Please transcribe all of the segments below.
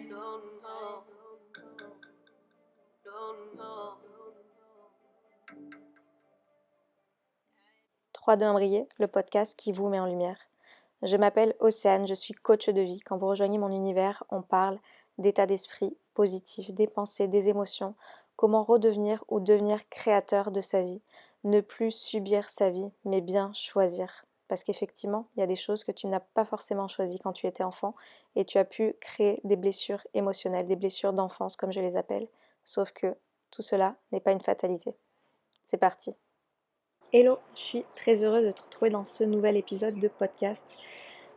3, 2, 1, briller, le podcast qui vous met en lumière. Je m'appelle Océane, je suis coach de vie. Quand vous rejoignez mon univers, on parle d'état d'esprit positif, des pensées, des émotions, comment redevenir ou devenir créateur de sa vie, ne plus subir sa vie, mais bien choisir. Parce qu'effectivement, il y a des choses que tu n'as pas forcément choisies quand tu étais enfant et tu as pu créer des blessures émotionnelles, des blessures d'enfance comme je les appelle. Sauf que tout cela n'est pas une fatalité. C'est parti. Hello, je suis très heureuse de te retrouver dans ce nouvel épisode de podcast.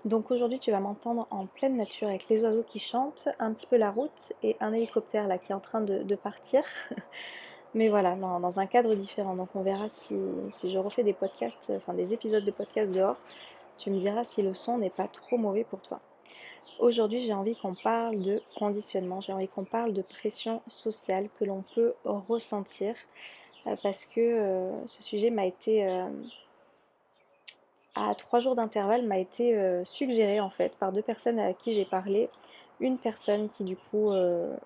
Donc aujourd'hui tu vas m'entendre en pleine nature avec les oiseaux qui chantent, un petit peu la route et un hélicoptère là qui est en train de partir. Mais voilà, dans un cadre différent. Donc on verra si je refais des podcasts, enfin des épisodes de podcast dehors. Tu me diras si le son n'est pas trop mauvais pour toi. Aujourd'hui j'ai envie qu'on parle de conditionnement, j'ai envie qu'on parle de pression sociale que l'on peut ressentir. Parce que ce sujet m'a été, à 3 jours d'intervalle, m'a été suggéré en fait par 2 personnes à qui j'ai parlé. Une personne qui du coup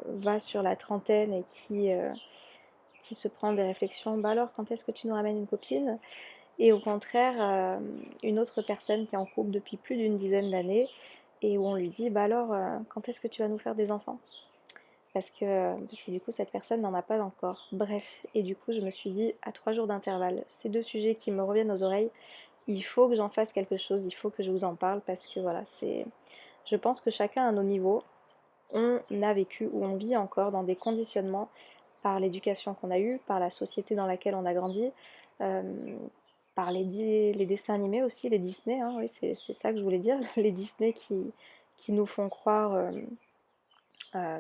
va sur la trentaine et qui se prend des réflexions, bah alors quand est-ce que tu nous ramènes une copine? Et au contraire, une autre personne qui est en couple depuis plus d'une dizaine d'années et où on lui dit, bah alors quand est-ce que tu vas nous faire des enfants? Parce que du coup cette personne n'en a pas encore. Bref, et du coup je me suis dit à 3 jours d'intervalle, ces 2 sujets qui me reviennent aux oreilles, il faut que j'en fasse quelque chose, il faut que je vous en parle parce que voilà, je pense que chacun à nos niveaux, on a vécu ou on vit encore dans des conditionnements par l'éducation qu'on a eue, par la société dans laquelle on a grandi, euh, par les dessins animés aussi, les Disney, hein, oui, c'est ça que je voulais dire, les Disney qui nous font croire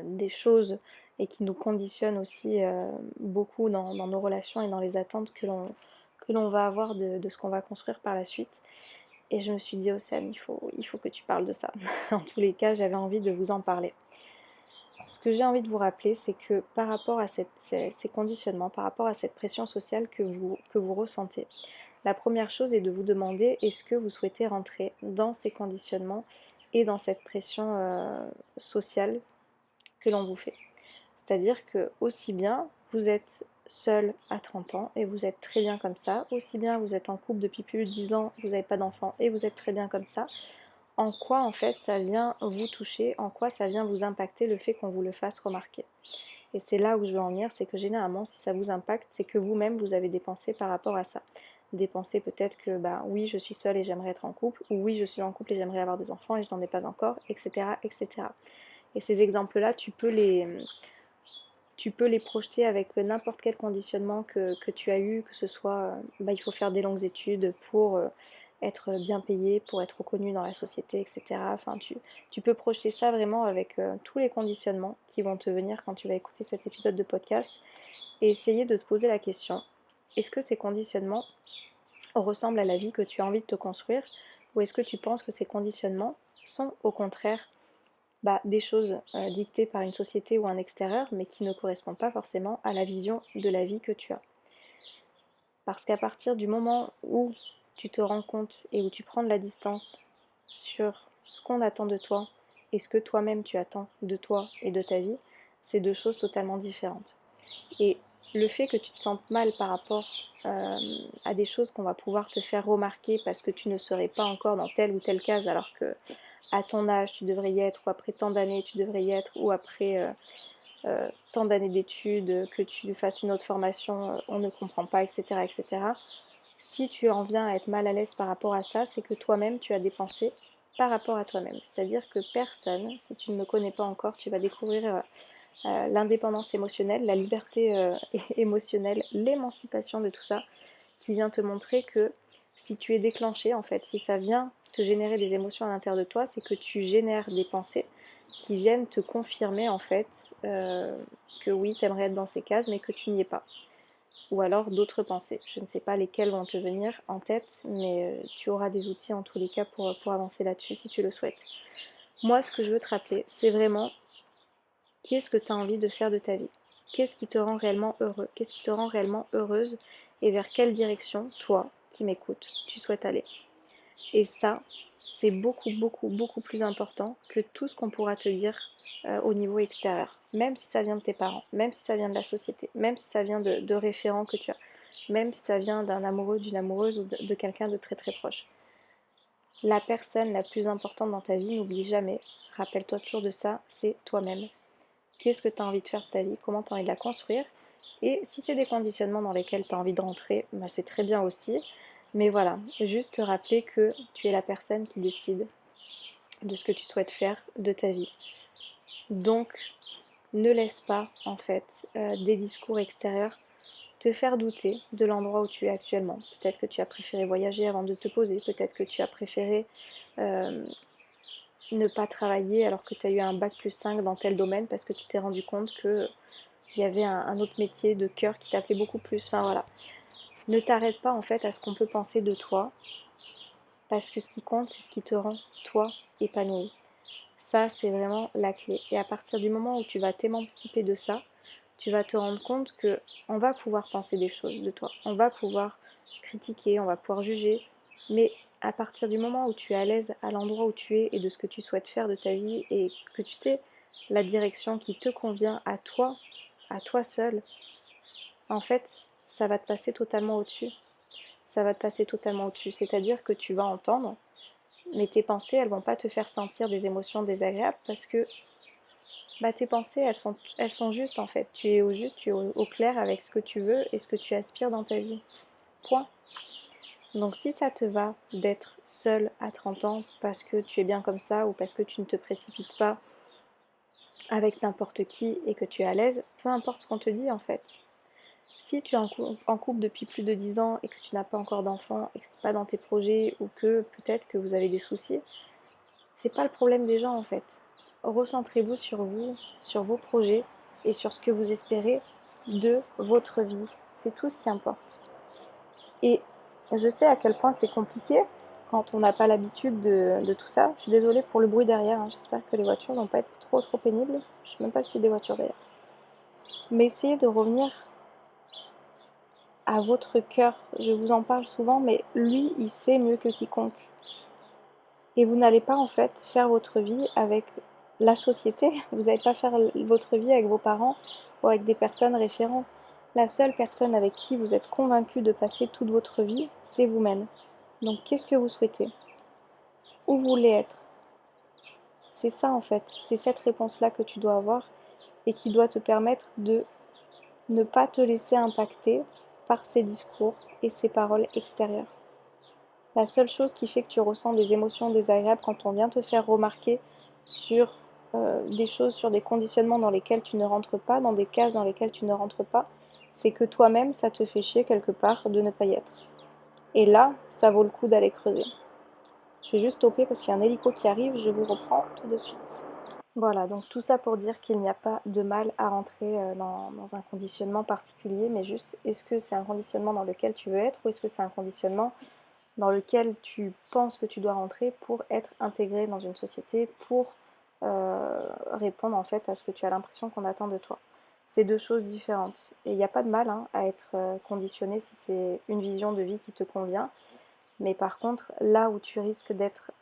des choses et qui nous conditionnent aussi beaucoup dans nos relations et dans les attentes que l'on va avoir de ce qu'on va construire par la suite. Et je me suis dit, Océane, il faut que tu parles de ça. En tous les cas, j'avais envie de vous en parler. Ce que j'ai envie de vous rappeler, c'est que par rapport à ces conditionnements, par rapport à cette pression sociale que vous ressentez, la première chose est de vous demander est-ce que vous souhaitez rentrer dans ces conditionnements et dans cette pression sociale que l'on vous fait. C'est-à-dire que aussi bien vous êtes seul à 30 ans et vous êtes très bien comme ça, aussi bien vous êtes en couple depuis plus de 10 ans, vous n'avez pas d'enfant et vous êtes très bien comme ça, en quoi en fait ça vient vous toucher, en quoi ça vient vous impacter le fait qu'on vous le fasse remarquer. Et c'est là où je veux en venir, c'est que généralement si ça vous impacte, c'est que vous-même vous avez des pensées par rapport à ça. Des pensées peut-être que bah oui je suis seule et j'aimerais être en couple, ou oui je suis en couple et j'aimerais avoir des enfants et je n'en ai pas encore, etc. etc. Et ces exemples-là, tu peux les projeter avec n'importe quel conditionnement que tu as eu, que ce soit bah, il faut faire des longues études pour être bien payé, pour être reconnu dans la société, etc. Enfin, tu peux projeter ça vraiment avec tous les conditionnements qui vont te venir quand tu vas écouter cet épisode de podcast et essayer de te poser la question, est-ce que ces conditionnements ressemblent à la vie que tu as envie de te construire ou est-ce que tu penses que ces conditionnements sont au contraire des choses dictées par une société ou un extérieur, mais qui ne correspondent pas forcément à la vision de la vie que tu as. Parce qu'à partir du moment où tu te rends compte et où tu prends de la distance sur ce qu'on attend de toi et ce que toi-même tu attends de toi et de ta vie, c'est deux choses totalement différentes. Et le fait que tu te sentes mal par rapport à des choses qu'on va pouvoir te faire remarquer parce que tu ne serais pas encore dans telle ou telle case alors que à ton âge tu devrais y être, ou après tant d'années tu devrais y être, ou après tant d'années d'études, que tu fasses une autre formation, on ne comprend pas, etc., etc. Si tu en viens à être mal à l'aise par rapport à ça, c'est que toi-même tu as des pensées par rapport à toi-même. C'est-à-dire que personne, si tu ne me connais pas encore, tu vas découvrir l'indépendance émotionnelle, la liberté émotionnelle, l'émancipation de tout ça, qui vient te montrer que si tu es déclenché, en fait, si ça vient te générer des émotions à l'intérieur de toi, c'est que tu génères des pensées qui viennent te confirmer, en fait, que oui, tu aimerais être dans ces cases, mais que tu n'y es pas. Ou alors d'autres pensées. Je ne sais pas lesquelles vont te venir en tête, mais tu auras des outils en tous les cas pour avancer là-dessus si tu le souhaites. Moi, ce que je veux te rappeler, c'est vraiment qu'est-ce que tu as envie de faire de ta vie? Qu'est-ce qui te rend réellement heureux? Qu'est-ce qui te rend réellement heureuse? Et vers quelle direction, toi, qui m'écoutes, tu souhaites aller? Et ça, c'est beaucoup, beaucoup, beaucoup plus important que tout ce qu'on pourra te dire au niveau extérieur. Même si ça vient de tes parents, même si ça vient de la société, même si ça vient de référents que tu as, même si ça vient d'un amoureux, d'une amoureuse ou de quelqu'un de très très proche. La personne la plus importante dans ta vie, n'oublie jamais, rappelle-toi toujours de ça, c'est toi-même. Qu'est-ce que tu as envie de faire de ta vie, comment tu as envie de la construire. Et si c'est des conditionnements dans lesquels tu as envie de rentrer, bah c'est très bien aussi. Mais voilà, juste te rappeler que tu es la personne qui décide de ce que tu souhaites faire de ta vie. Donc, ne laisse pas, en fait, des discours extérieurs te faire douter de l'endroit où tu es actuellement. Peut-être que tu as préféré voyager avant de te poser, peut-être que tu as préféré euh, ne pas travailler alors que tu as eu un bac plus 5 dans tel domaine parce que tu t'es rendu compte qu'il y avait un autre métier de cœur qui t'appelait beaucoup plus. Enfin voilà. Ne t'arrête pas en fait à ce qu'on peut penser de toi parce que ce qui compte, c'est ce qui te rend toi épanoui. Ça, c'est vraiment la clé. Et à partir du moment où tu vas t'émanciper de ça, tu vas te rendre compte que on va pouvoir penser des choses de toi. On va pouvoir critiquer, on va pouvoir juger. Mais à partir du moment où tu es à l'aise à l'endroit où tu es et de ce que tu souhaites faire de ta vie et que tu sais la direction qui te convient à toi seul, en fait, ça va te passer totalement au-dessus. Ça va te passer totalement au-dessus. C'est-à-dire que tu vas entendre, mais tes pensées, elles vont pas te faire sentir des émotions désagréables parce que bah, tes pensées, elles sont justes en fait. Tu es au juste, tu es au clair avec ce que tu veux et ce que tu aspires dans ta vie. Point. Donc si ça te va d'être seul à 30 ans parce que tu es bien comme ça ou parce que tu ne te précipites pas avec n'importe qui et que tu es à l'aise, peu importe ce qu'on te dit en fait. Si tu es en couple depuis plus de 10 ans et que tu n'as pas encore d'enfant et que c'est pas dans tes projets ou que peut-être que vous avez des soucis, c'est pas le problème des gens en fait. Recentrez-vous sur vous, sur vos projets et sur ce que vous espérez de votre vie. C'est tout ce qui importe. Et je sais à quel point c'est compliqué quand on n'a pas l'habitude de tout ça. Je suis désolée pour le bruit derrière, hein. J'espère que les voitures vont pas être trop pénibles. Je sais même pas si c'est des voitures d'ailleurs. Mais essayez de revenir à votre cœur. Je vous en parle souvent, mais lui, il sait mieux que quiconque. Et vous n'allez pas en fait faire votre vie avec la société, vous n'allez pas faire votre vie avec vos parents ou avec des personnes référentes. La seule personne avec qui vous êtes convaincu de passer toute votre vie, c'est vous-même. Donc qu'est-ce que vous souhaitez? Où vous voulez être? C'est ça en fait, c'est cette réponse-là que tu dois avoir et qui doit te permettre de ne pas te laisser impacter par ces discours et ces paroles extérieures. La seule chose qui fait que tu ressens des émotions désagréables quand on vient te faire remarquer sur des choses, sur des conditionnements dans lesquels tu ne rentres pas, dans des cases dans lesquelles tu ne rentres pas, c'est que toi-même, ça te fait chier quelque part de ne pas y être. Et là, ça vaut le coup d'aller creuser. Je vais juste stopper parce qu'il y a un hélico qui arrive, je vous reprends tout de suite. Voilà, donc tout ça pour dire qu'il n'y a pas de mal à rentrer dans un conditionnement particulier, mais juste, est-ce que c'est un conditionnement dans lequel tu veux être ou est-ce que c'est un conditionnement dans lequel tu penses que tu dois rentrer pour être intégré dans une société, pour répondre en fait à ce que tu as l'impression qu'on attend de toi. C'est deux choses différentes. Et il n'y a pas de mal à être conditionné si c'est une vision de vie qui te convient. Mais par contre, là où tu risques d'être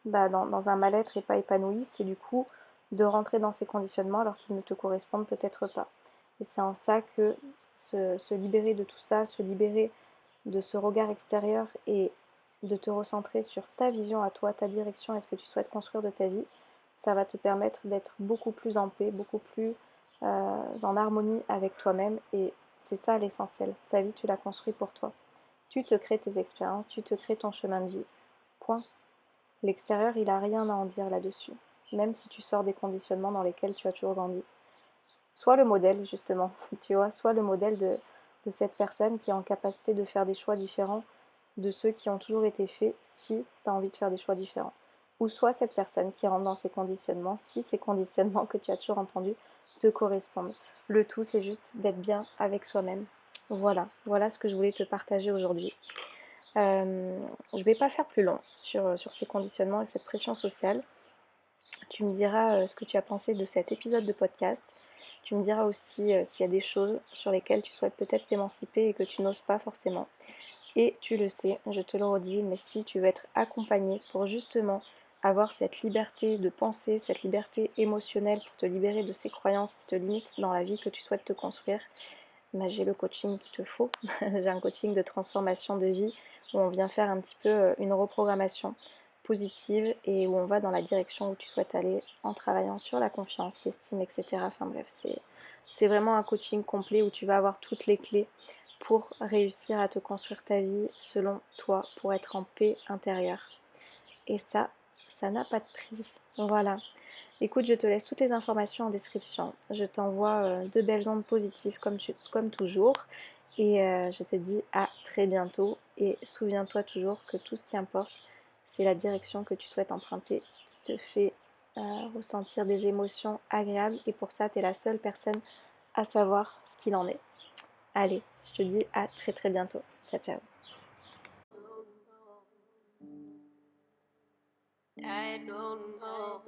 dans un mal-être et pas épanoui, c'est du coup de rentrer dans ces conditionnements alors qu'ils ne te correspondent peut-être pas. Et c'est en ça que se libérer de tout ça, se libérer de ce regard extérieur et de te recentrer sur ta vision à toi, ta direction et ce que tu souhaites construire de ta vie, ça va te permettre d'être beaucoup plus en paix, beaucoup plus en harmonie avec toi-même et c'est ça l'essentiel. Ta vie, tu la construis pour toi. Tu te crées tes expériences, tu te crées ton chemin de vie. Point. L'extérieur, il n'a rien à en dire là-dessus, même si tu sors des conditionnements dans lesquels tu as toujours grandi. Sois le modèle, justement, tu vois, sois le modèle de cette personne qui est en capacité de faire des choix différents de ceux qui ont toujours été faits si tu as envie de faire des choix différents. Ou soit cette personne qui rentre dans ces conditionnements si ces conditionnements que tu as toujours entendus te correspondent. Le tout, c'est juste d'être bien avec soi-même. Voilà ce que je voulais te partager aujourd'hui. Je ne vais pas faire plus long sur ces conditionnements et cette pression sociale. Tu me diras ce que tu as pensé de cet épisode de podcast. Tu me diras aussi s'il y a des choses sur lesquelles tu souhaites peut-être t'émanciper et que tu n'oses pas forcément. Et tu le sais, je te le redis, mais si tu veux être accompagné pour justement avoir cette liberté de penser, cette liberté émotionnelle pour te libérer de ces croyances qui te limitent dans la vie que tu souhaites te construire, bah, j'ai le coaching qu'il te faut. J'ai un coaching de transformation de vie où on vient faire un petit peu une reprogrammation positive et où on va dans la direction où tu souhaites aller en travaillant sur la confiance, l'estime, etc. Enfin bref, c'est vraiment un coaching complet où tu vas avoir toutes les clés pour réussir à te construire ta vie selon toi, pour être en paix intérieure. Et ça n'a pas de prix. Voilà. Écoute, je te laisse toutes les informations en description. Je t'envoie de belles ondes positives comme toujours. Et je te dis à très bientôt. Et souviens-toi toujours que tout ce qui importe, c'est la direction que tu souhaites emprunter qui te fait ressentir des émotions agréables. Et pour ça, tu es la seule personne à savoir ce qu'il en est. Allez, je te dis à très très bientôt. Ciao, ciao. I don't know.